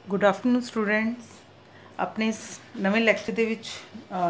Good afternoon students. अपने इस नਵੇਂ lecture ਦੇ ਵਿੱਚ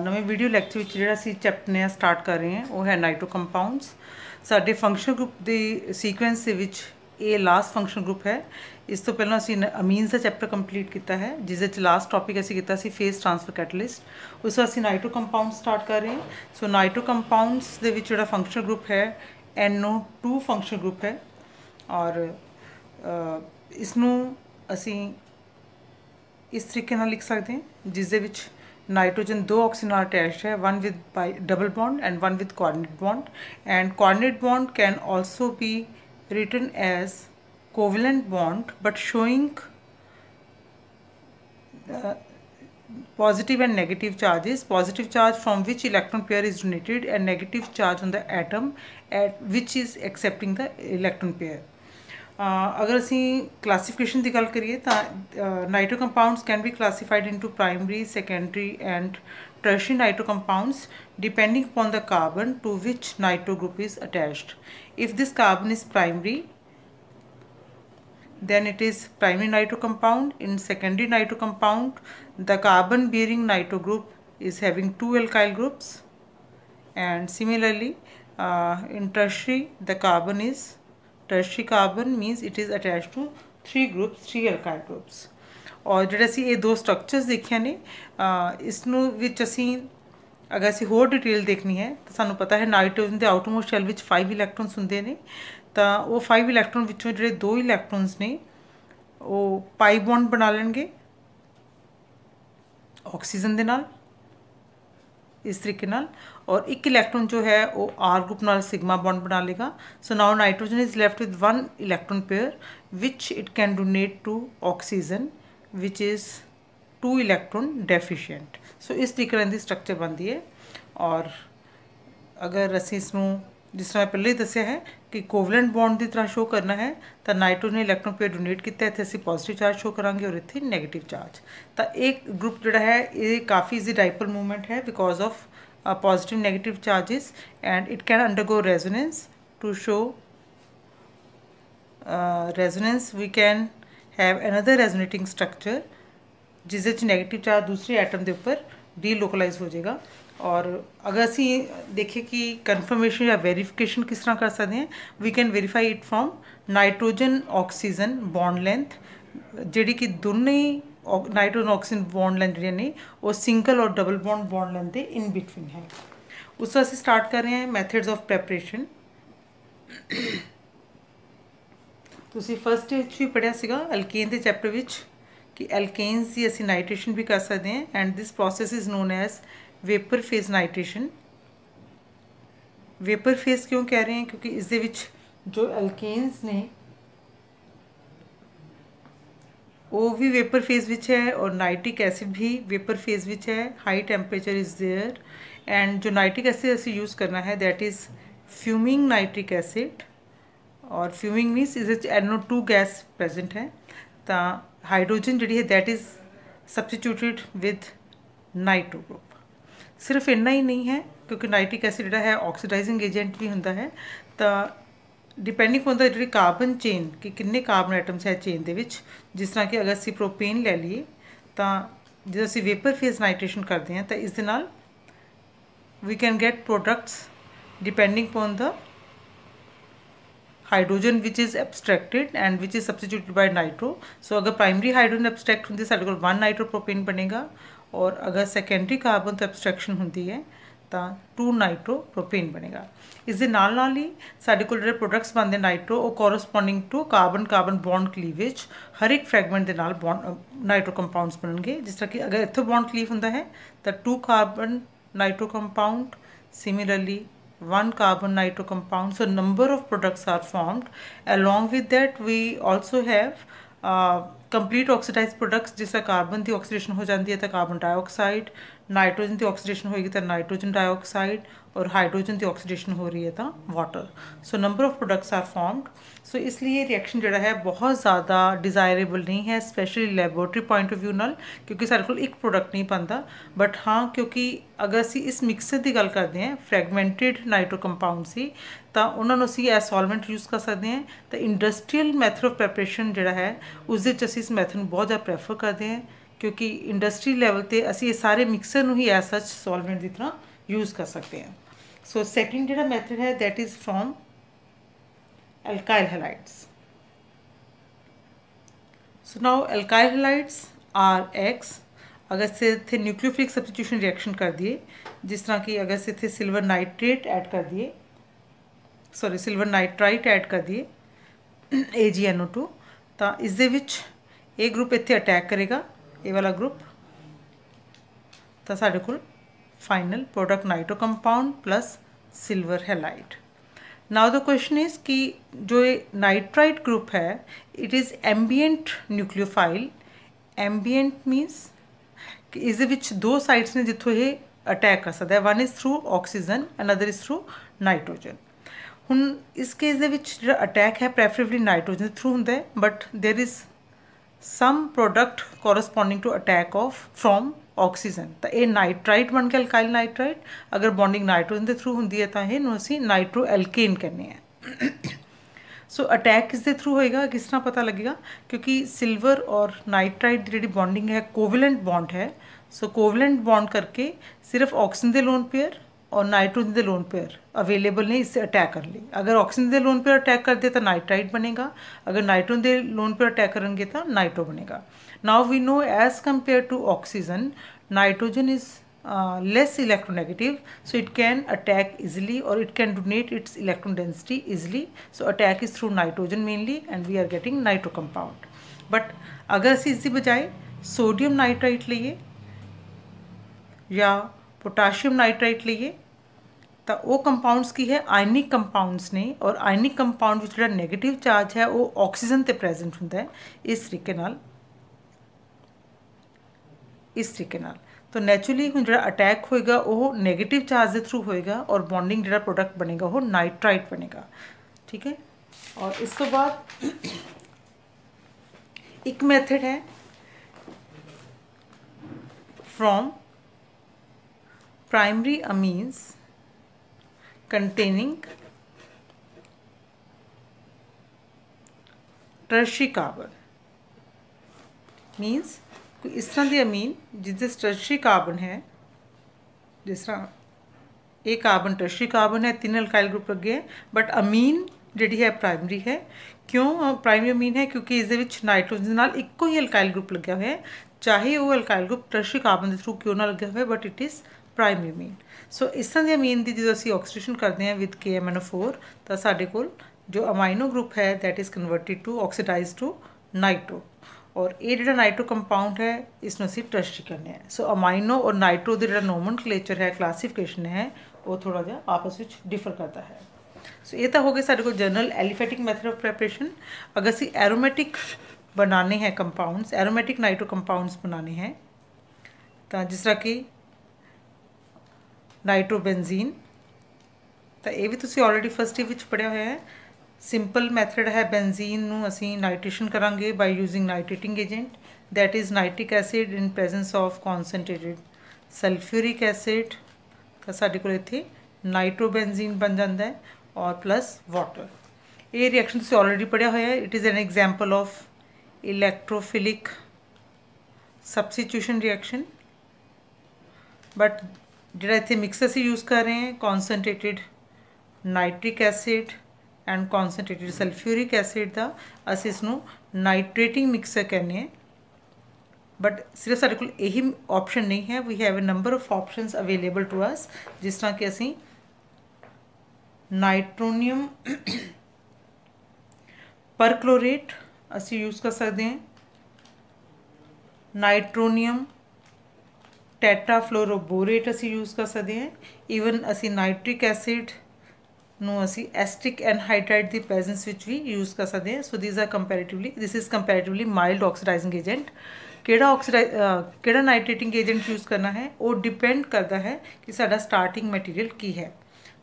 ਨਵੇਂ ਵੀਡੀਓ ਲੈਕਚਰ ਵਿੱਚ ਜਿਹੜਾ ਅਸੀਂ ਚੈਪਟਰ ਨया ਸਟਾਰਟ ਕਰ ਰਹੇ ਹਾਂ ਉਹ ਹੈ ਨਾਈਟ੍ਰੋ ਕੰਪਾਊਂਡਸ। ਸਾਡੇ ਫੰਕਸ਼ਨ ਗਰੁੱਪ ਦੇ ਸੀਕੁਐਂਸ ਦੇ ਵਿੱਚ ਇਹ ਲਾਸਟ ਫੰਕਸ਼ਨ ਗਰੁੱਪ ਹੈ। ਇਸ ਤੋਂ ਪਹਿਲਾਂ ਅਸੀਂ ਅਮੀਨਸ ਦਾ ਚੈਪਟਰ ਕੰਪਲੀਟ ਕੀਤਾ ਹੈ, ਜਿਸ ਵਿੱਚ ਲਾਸਟ ਟੌਪਿਕ ਅਸੀਂ ਕੀਤਾ ਸੀ ਫੇਸ ਟ੍ਰਾਂਸਫਰ ਕੈਟਲਿਸਟ। ਉਸ ਤੋਂ ਅਸੀਂ ਨਾਈਟ੍ਰੋ ਕੰਪਾਊਂਡ ਸਟਾਰਟ ਕਰ ਰਹੇ ਹਾਂ। ਸੋ ਨਾਈਟ੍ਰੋ ਕੰਪਾਊਂਡਸ ਦੇ ਵਿੱਚ ਜਿਹੜਾ ਫੰਕਸ਼ਨ ਗਰੁੱਪ ਹੈ NO2 ਫੰਕਸ਼ਨ ਗਰੁੱਪ ਹੈ ਔਰ ਇਸ ਨੂੰ ਅਸੀਂ इस तरीके नाल लिख सकते हैं जिस दे विच नाइट्रोजन दो ऑक्सीजन नाल अटैच्ड है, one with by double bond and one with coordinate bond. And coordinate bond can also be written as covalent bond but showing positive and negative charges, positive charge from which electron pair is donated and negative charge on the atom at which is accepting the electron pair। अगर असी classification की गल करिए तो nitro compounds can be classified into primary, secondary and tertiary nitro compounds depending upon the carbon to which nitro group is attached. If this carbon is primary then it is primary nitro compound. In secondary nitro compound the carbon bearing nitro group is having two alkyl groups, and similarly in tertiary the carbon is tertiary carbon means it is attached to three groups, three alkyl groups। और ਜਿਹੜੇ ਅਸੀਂ ਇਹ ਦੋ structures ਦੇਖਿਆ ਨੇ ਇਸ ਨੂੰ ਵਿੱਚ ਅਸੀਂ ਅਗਰ ਅਸੀਂ ਹੋਰ ਡਿਟੇਲ ਦੇਖਣੀ ਹੈ ਤਾਂ ਸਾਨੂੰ ਪਤਾ ਹੈ ਨਾਈਟ੍ਰੋਜਨ ਦੇ ਆਊਟਰਮੋਸਟ ਸ਼ੈਲ ਵਿੱਚ 5 ਇਲੈਕਟ੍ਰੋਨਸ ਹੁੰਦੇ ਨੇ, ਤਾਂ ਉਹ 5 ਇਲੈਕਟ੍ਰੋਨ ਵਿੱਚੋਂ ਜਿਹੜੇ 2 ਇਲੈਕਟ੍ਰੋਨਸ ਨੇ ਉਹ ਪਾਈ ਬੌਂਡ ਬਣਾ ਲੈਣਗੇ ਆਕਸੀਜਨ ਦੇ ਨਾਲ इस तरीके नाल, और एक इलैक्ट्रॉन जो है वो आर ग्रुप नाल सिग्मा बॉन्ड बना लेगा। So now nitrogen is left with one electron pair which it can donate to oxygen which is 2 electron deficient. So इस तरीके नाल दी स्ट्रक्चर बनती है। और अगर असीं इसनूं जिस तरह पहले ही दस्सिया है कि कोवलेंट बॉन्ड की तरह शो करना है तो नाइट्रोजन इलैक्ट्रॉन पेयर डोनेट किया, इत्थे असीं पॉजिटिव चार्ज शो करांगे और इत्थे नैगेटिव चार्ज। तो एक ग्रुप जिहड़ा है ये काफ़ी ईजी डाइपोल मूवमेंट है because of positive negative charges, and it can undergo resonance to show resonance. We can have another resonating structure जिस नैगेटिव चार्ज दूसरे एटम के उपर डीलोकलाइज हो जाएगा। और अगर असी देखें कि कन्फर्मेशन या वेरीफिकेशन किस तरह कर सकते हैं, we can verify it from nitrogen oxygen bond length, जी कि दोनों ही नाइट्रोजन ऑक्सीजन बॉन्ड लेंथ जी ने वो सिंगल और डबल बॉन्ड लेंथ के इन बिटवीन है। उससे असी स्टार्ट कर रहे हैं मैथड्स ऑफ प्रैपरेशन। तुसी फर्स्ट भी पढ़िया सीगा एल्केन के चैप्टर विच कि एल्केन्स की असी नाइट्रेशन भी कर सकते हैं, and this process is known as vapour phase nitration. Vapour phase क्यों कह रहे हैं, क्योंकि इस दे विच जो एल्केन्स ने वो भी वेपर फेज विच है और नाइट्रिक एसिड भी वेपर फेज विच है। High temperature is there, and जो नाइट्रिक एसिड असी यूज़ करना है that is fuming nitric acid, और फ्यूमिंग मीनस इस NO2 गैस प्रेजेंट है। तो हाइड्रोजन जी है that is substituted with nitro group. सिर्फ इन्ना ही नहीं है क्योंकि नाइट्रिक एसिड जो है ऑक्सीडाइजिंग एजेंट भी होंदा है। तो डिपेंडिंग ऑन द जी कार्बन चेन कि किन्ने कार्बन आइटम्स है चेन दे विच, जिस तरह कि अगर असी प्रोपेन ले लीए तो जो असी वेपर फेज नाइट्रेशन करते हैं तो इस दे नाल we can get products depending on the hydrogen which is abstracted and which is substituted by nitro. So अगर प्राइमरी हाइड्रोजन एब्सट्रैक्ट होंगी साढ़े कोल 1 नाइट्रो प्रोपेन बनेगा, और अगर सैकेंडरी कार्बन तो एब्सट्रैक्शन होंगी है तो 2 नाइट्रो प्रोपेन बनेगा। इस दे नाल ही साढ़े कोल जिहड़े प्रोडक्ट्स बनते नाइट्रो वो corresponding to carbon carbon bond cleavage हर एक फ्रैगमेंट के नाल बॉन्ड नाइट्रो कंपाउंड्स बननगे। जिस तरह कि अगर इत्थों बॉन्ड क्लीव होंदा है तो 2 carbon nitro compound, similarly 1 carbon nitro compound। So number of products are formed। Along with that we also have complete oxidized products जिसका कार्बन की ऑक्सीडेशन हो जाती है तो कार्बन डाइऑक्साइड, नाइट्रोजन की ऑक्सीडेशन होएगी तो नाइट्रोजन डाइऑक्साइड, और हाइड्रोजन की ऑक्सीडेशन हो रही है तो water. So number of products are formed. So इसलिए रिएक्शन जोड़ा है बहुत ज़्यादा डिज़ायरेबल नहीं है, specially laboratory point of view नाल, क्योंकि सारे कोल एक प्रोडक्ट नहीं बनता। बट हाँ, क्योंकि अगर असी इस मिक्सर की गल करते हैं फ्रैगमेंटेड नाइट्रो कंपाउंड से, तो उन्होंने असी एज सॉल्वेंट यूज़ कर सकते हैं। तो इंडस्ट्रीयल मैथड ऑफ प्रैपरेशन जोड़ा है उस असी इस मैथड में बहुत ज़्यादा प्रैफर करते हैं, क्योंकि इंडस्ट्री लैवल पर असी ये सारे मिक्सर में ही एज सच सॉल्वेंट की तरह यूज़ कर सकते हैं। सो सैकेंड जो मैथड है that is from alkyl halides. So now alkyl halides are X. अगर से इतने न्यूक्लियोफिलिक सब्सटीट्यूशन रिएक्शन कर दिए, जिस तरह की अगर से इतने सिल्वर नाइट्रेट ऐड कर दिए, सॉरी सिल्वर नाइट्राइट ऐड कर दिए AgNO2, तो इस दे विच ये ग्रुप इतने अटैक करेगा, ये वाला ग्रुप, तो साढ़े को final product nitro compound plus silver halide. Now the question is कि जो नाइट्राइट ग्रुप है इट इज़ एम्बीएंट न्यूक्लियोफाइल। एम्बीएंट मीनस कि इस दो साइड्स ने जितों ये अटैक कर सकता है, one is through oxygen, another is through nitrogen. हुण इस केस जो अटैक है प्रैफरेबली नाइट्रोजन थ्रू होंगे, but there is some product corresponding to attack of from oxygen. तो ये नाइट्राइट बन गया अल्काइल नाइट्राइट। अगर बॉन्डिंग नाइट्रोजन के थ्रू होंगी है तो यह असी नाइट्रो एल्केन कहने हैं। सो अटैक किस दे थ्रू होएगा, किस तरह पता लगेगा, क्योंकि सिल्वर और नाइट्राइट की जी बॉन्डिंग है कोवलेंट बॉन्ड है। सो कोवलेंट बॉन्ड करके सिर्फ ऑक्सीजन के लोन पेयर और नाइट्रोजन के लोन पेयर अवेलेबल ने इससे अटैक कर ली। अगर ऑक्सीजन के लोन पेयर अटैक कर दे तो नाइट्राइट बनेगा, अगर नाइट्रोजन के लोन पेयर अटैक करेंगे तो नाइट्रो बनेगा। Now we know as compare to oxygen nitrogen is less electronegative, so it can attack easily or it can donate its electron density easily. So attack is through nitrogen mainly and we are getting nitro compound. But अगर असी इसकी बजाय sodium nitrite लीए या potassium nitrite लीए तो वो compounds की है आयनिक कंपाउंड्स ने, और आयनिक कंपाउंड में जो नैगेटिव चार्ज है वो ऑक्सीजन ते प्रेजेंट होंदा है। इस तरीके नाल तो नैचुरली हुण जो अटैक होएगा वो नैगेटिव चार्ज के थ्रू होएगा और बॉन्डिंग जो प्रोडक्ट बनेगा वो नाइट्राइट बनेगा। ठीक है, और इस तो बाद एक मेथड है from primary amines containing tertiary carbon. Means इस तरह के अमीन जिससे टर्शियरी कार्बन है, जिस तरह ये कार्बन टर्शियरी कार्बन है, 3 अल्काइल ग्रुप लगे हैं, बट अमीन जी है प्राइमरी है। क्यों प्राइमरी अमीन है, क्योंकि इस नाइट्रोजन नाल इक्को ही अल्काइल ग्रुप लगे हुए है, चाहे वो अल्काइल ग्रुप टर्शियरी कार्बन के थ्रू क्यों ना लगे हुए, but it is primary amine. So इस तरह के अमीन की जो असी ऑक्सीडेशन करते हैं विद KMNO4 तो साढ़े को जो अमाइनो ग्रुप है that is converted to oxidize to nitro, और ये जो नाइट्रो कंपाउंड है इसमें असी टर्शियरी करने हैं। सो अमाइनो और नाइट्रो का जो नोमनक्लेचर है, क्लासीफिकेशन है, वो थोड़ा जहा आपस में डिफर करता है। सो ये तो हो गए साढ़े को general aliphatic method of preparation. अगर असी एरोमेटिक बनाने हैं कंपाउंड्स, एरोमेटिक नाइट्रो कंपाउंड्स बनाने हैं, तो जिस तरह कि नाइट्रोबेंजीन, तो ये भी तुसी ऑलरेडी फर्स्ट ईयर पढ़िया हुआ है। सिंपल मैथड है बेंजीन नू असी नाइट्रेशन करांगे by using nitrating agent, that is nitric acid in presence of concentrated sulphuric acid. तो साढ़े को इत्थे नाइट्रोबेंजीन बन जाता है और प्लस वाटर। ये रिएक्शन तुसी ऑलरेडी पढ़िया हुआ है। It is an example of electrophilic substitution reaction. But जो इतने मिक्स असी यूज़ कर रहे हैं concentrated nitric acid and concentrated sulphuric acid का, असी इसनों नाइट्रेटिंग मिक्सर कहने हैं। बट सिर्फ साढ़े को यही ऑप्शन नहीं है, we have a number of options available to us, जिस तरह कि असी नाइट्रोनियम परक्लोरेट असी यूज़ कर सकते हैं, नाइट्रोनियम टेट्राफ्लोरोबोरेट असी यूज़ कर सकते हैं, ईवन असी नाइट्रिक एसिड ਨੂੰ ਅਸੀਂ ਐਸਟਿਕ ਐਨਹਾਈਡਰਾਈਡ ਦੀ ਪ੍ਰੈਜ਼ੈਂਸ ਵਿੱਚ ਵੀ ਯੂਜ਼ ਕਰ ਸਕਦੇ ਹਾਂ। So these are comparatively this is comparatively mild oxidising agent. ਕਿਹੜਾ ਨਾਈਟ੍ਰੇਟਿੰਗ ਏਜੰਟ ਯੂਜ਼ ਕਰਨਾ ਹੈ ਉਹ ਡਿਪੈਂਡ ਕਰਦਾ ਹੈ ਕਿ ਸਾਡਾ ਸਟਾਰਟਿੰਗ ਮਟੀਰੀਅਲ ਕੀ ਹੈ।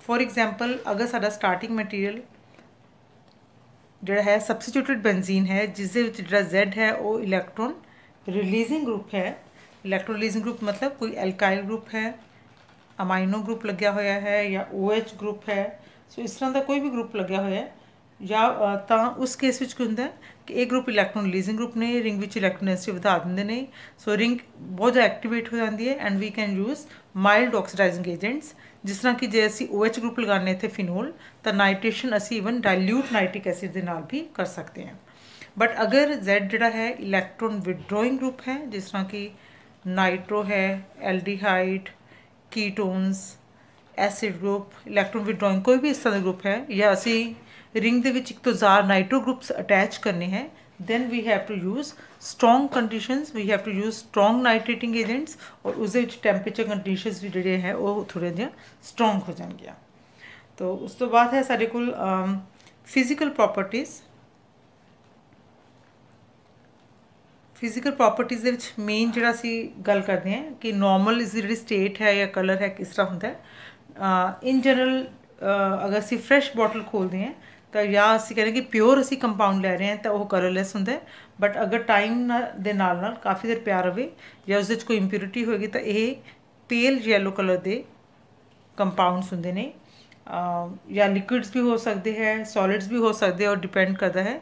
ਫੋਰ ਐਗਜ਼ਾਮਪਲ ਅਗਰ ਸਾਡਾ ਸਟਾਰਟਿੰਗ ਮਟੀਰੀਅਲ ਜਿਹੜਾ ਹੈ ਸਬਸਟੀਟਿਊਟਡ ਬੈਂਜ਼ੀਨ ਹੈ, ਜਿਸ ਦੇ ਵਿੱਚ ਜਿਹੜਾ Z ਹੈ ਉਹ ਇਲੈਕਟ੍ਰੋਨ ਰਿਲੀਜ਼ਿੰਗ ਗਰੁੱਪ ਹੈ। ਇਲੈਕਟ੍ਰੋਨ ਰਿਲੀਜ਼ਿੰਗ ਗਰੁੱਪ ਮਤਲਬ ਕੋਈ ਐਲਕਾइल ਗਰੁੱਪ ਹੈ, ਅਮਾਈਨੋ ਗਰੁੱਪ ਲੱਗਿਆ ਹੋਇਆ ਹੈ ਜਾਂ OH ਗਰੁੱਪ ਹੈ। ਸੋ ਇਸ ਤਰ੍ਹਾਂ ਦਾ ਕੋਈ ਵੀ ਗਰੁੱਪ ਲੱਗਿਆ ਹੋਇਆ ਹੈ ਜਾਂ ਤਾਂ ਉਸ ਕੇਸ ਵਿੱਚ ਕੀ ਹੁੰਦਾ ਕਿ ਇਹ ਗਰੁੱਪ ਇਲੈਕਟ੍ਰੋਨ ਰਿਲੀਜ਼ਿੰਗ ਗਰੁੱਪ ਨੇ, ਰਿੰਗ ਵਿੱਚ ਇਲੈਕਟ੍ਰੋਨ ਡੈਂਸਿਟੀ ਵਧਾ ਦਿੰਦੇ ਨੇ। ਸੋ ਰਿੰਗ ਬਹੁਤ ਜ਼ਿਆਦਾ ਐਕਟੀਵੇਟ ਹੋ ਜਾਂਦੀ ਹੈ and we can use mild oxidising agents. ਜਿਸ ਤਰ੍ਹਾਂ ਕਿ ਜੇ ਅਸੀਂ OH ਗਰੁੱਪ ਲਗਾਉਂਦੇ ਇੱਥੇ ਫਿਨੋਲ, ਤਾਂ ਨਾਈਟ੍ਰੇਸ਼ਨ ਅਸੀਂ ਈਵਨ ਡਾਇਲਿਊਟ ਨਾਈਟ੍ਰਿਕ ਐਸਿਡ ਦੇ ਨਾਲ ਵੀ ਕਰ ਸਕਦੇ ਹਾਂ। ਬਟ ਅਗਰ Z ਜਿਹੜਾ ਹੈ ਇਲੈਕਟ੍ਰੋਨ ਵਿਡਰੋਇੰਗ ਗਰੁੱਪ ਹੈ, ਜਿਸ ਤਰ੍ਹਾਂ ਕਿ ਨਾਈਟ੍ਰੋ ਹੈ, ਐਲਡੀਹਾਈਡ, ਕੀਟੋਨਸ, ਐਸਿਡ ਗਰੁੱਪ, ਇਲੈਕਟ੍ਰੋਨ ਵਿਡਰੋਇੰਗ ਕੋਈ ਵੀ ਇਸ ਤਰ੍ਹਾਂ ਦਾ ਗਰੁੱਪ ਹੈ, ਜਾਂ ਅਸੀਂ ਰਿੰਗ ਦੇ ਵਿੱਚ ਇੱਕ ਤੋਂ ਜ਼ਿਆਦਾ ਨਾਈਟ੍ਰੋ ਗਰੁੱਪਸ ਅਟੈਚ ਕਰਨੇ ਹੈ, then we have to use strong conditions, we have to use strong nitrating agents और उसके ਵਿੱਚ temperature conditions ਵੀ ਜਿਹੜੇ ਹੈ ਉਹ ਥੋੜ੍ਹੀਆਂ ਜਿਹੀਆਂ strong ਹੋ ਜਾਣਗੀਆਂ। तो ਉਸ ਤੋਂ ਬਾਅਦ ਹੈ ਸਾਡੇ ਕੋਲ physical properties। ਫਿਜ਼ੀਕਲ ਪ੍ਰੋਪਰਟੀਜ਼ ਦੇ ਵਿੱਚ ਮੇਨ ਜਿਹੜਾ ਅਸੀਂ ਗੱਲ ਕਰਦੇ ਹਾਂ ਕਿ ਨੋਰਮਲ ਇਸ ਦੀ ਜਿਹੜੀ ਸਟੇਟ ਹੈ ਜਾਂ ਕਲਰ ਹੈ ਕਿਸ ਤਰ੍ਹਾਂ ਹੁੰਦਾ ਹੈ। ਇਨ ਜਨਰਲ ਅਗਰ ਅਸੀਂ ਫਰੈਸ਼ ਬੋਟਲ ਖੋਲ੍ਹਦੇ ਹਾਂ ਤਾਂ ਜਾਂ ਅਸੀਂ ਕਹਿੰਦੇ ਕਿ ਪਿਓਰ ਅਸੀਂ ਕੰਪਾਊਂਡ ਲੈ ਰਹੇ ਹਾਂ ਤਾਂ ਉਹ ਕਲਰਲੈਸ ਹੁੰਦਾ ਹੈ। ਬਟ ਅਗਰ ਟਾਈਮ ਦੇ ਨਾਲ ਨਾਲ ਕਾਫੀ ਦੇਰ ਪਿਆ ਰਵੇ ਜਾਂ ਉਸ ਵਿੱਚ ਕੋਈ ਇੰਪਿਊਰਿਟੀ ਹੋਏਗੀ ਤਾਂ ਇਹ ਪੇਲ ਯੈਲੋ ਕਲਰ ਦੇ ਕੰਪਾਊਂਡਸ ਹੁੰਦੇ ਨੇ। ਜਾਂ ਲਿਕੁਇਡਸ ਵੀ ਹੋ ਸਕਦੇ ਹੈ, ਸੋਲਿਡਸ ਵੀ ਹੋ ਸਕਦੇ ਔਰ ਡਿਪੈਂਡ ਕਰਦਾ ਹੈ।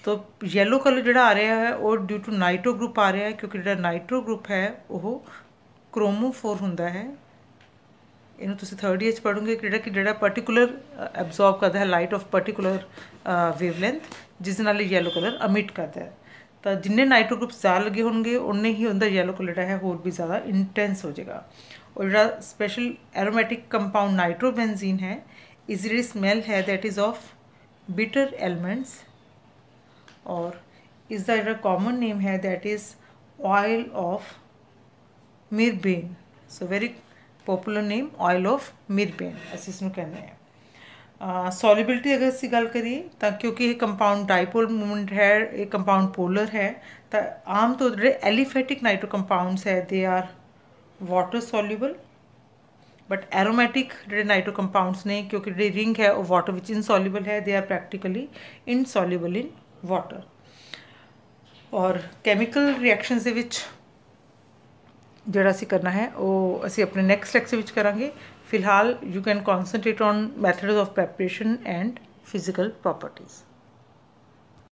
तो येलो कलर ਜਿਹੜਾ ਆ ਰਿਹਾ ਹੈ ਉਹ ਡਿਊ ਟੂ ਨਾਈਟ੍ਰੋ ਗਰੁੱਪ ਆ ਰਿਹਾ ਹੈ, ਕਿਉਂਕਿ ਜਿਹੜਾ ਨਾਈਟ੍ਰੋ ਗਰੁੱਪ ਹੈ ਉਹ ਕ੍ਰੋਮੋਫੋਰ ਹੁੰਦਾ ਹੈ। ਇਹਨੂੰ ਤੁਸੀਂ 3rd ਈਅਰ 'ਚ ਪੜ੍ਹੋਗੇ ਜਿਹੜਾ ਪਰਟੀਕੂਲਰ ਐਬਜ਼ੋਰਬ ਕਰਦਾ ਹੈ ਲਾਈਟ ਆਫ ਪਰਟੀਕੂਲਰ ਵੇਵਲੈਂਥ, ਜਿਸ ਨਾਲ ਇਹ ਯੈਲੋ ਕਲਰ ਅਮਿਟ ਕਰਦਾ ਹੈ। ਤਾਂ ਜਿੰਨੇ ਨਾਈਟ੍ਰੋ ਗਰੁੱਪ ਜ਼ਿਆਦਾ ਲੱਗੇ ਹੋਣਗੇ ਉਨੇ ਹੀ ਉਹਦਾ ਯੈਲੋ ਕਲਰ ਜਿਹੜਾ ਹੈ ਹੋਰ ਵੀ ਜ਼ਿਆਦਾ ਇੰਟੈਂਸ ਹੋ ਜਾਏਗਾ। ਔਰ ਜਿਹੜਾ ਸਪੈਸ਼ਲ ਐਰੋਮੈਟਿਕ ਕੰਪਾਊਂਡ ਨਾਈਟ੍ਰੋਬੈਂਜ਼ੀਨ ਹੈ, ਇਸ ਜਿਹੜੀ ਸਮੈਲ ਹੈ that is of bitter elements. और इसका जो कॉमन नेम है that is oil of mirbane. So very popular name oil of mirbane ਅਸੀਂ ਇਸਨੂੰ ਕਹਿੰਦੇ ਹਾਂ। ਸੋਲਿਬਿਲਿਟੀ ਅਗਰ ਅਸੀਂ ਗੱਲ ਕਰੀਏ ਤਾਂ ਕਿਉਂਕਿ ਇਹ ਕੰਪਾਊਂਡ ਡਾਈਪੋਲ ਮੂਵਮੈਂਟ ਹੈ, ਇਹ ਕੰਪਾਊਂਡ ਪੋਲਰ ਹੈ, ਤਾਂ ਆਮ ਤੌਰ ਜਿਹੜੇ ਐਲੀਫੈਟਿਕ ਨਾਈਟ੍ਰੋ ਕੰਪਾਊਂਡਸ ਹੈ they are water soluble. But aromatic ਜਿਹੜੇ ਨਾਈਟ੍ਰੋ ਕੰਪਾਊਂਡਸ ਨੇ, ਕਿਉਂਕਿ ਜਿਹੜੀ ਰਿੰਗ ਹੈ ਉਹ ਵਾਟਰ ਵਿੱਚ ਇਨਸੋਲਿਬਲ ਹੈ, they are practically insoluble in water. ਔਰ ਕੈਮੀਕਲ ਰਿਐਕਸ਼ਨਸ ਦੇ ਵਿੱਚ ਜਿਹੜਾ ਅਸੀਂ ਕਰਨਾ ਹੈ ਉਹ ਅਸੀਂ ਆਪਣੇ ਨੈਕਸਟ ਲੈਕਚਰ ਵਿੱਚ ਕਰਾਂਗੇ। ਫਿਲਹਾਲ you can concentrate on methods of preparation and physical properties.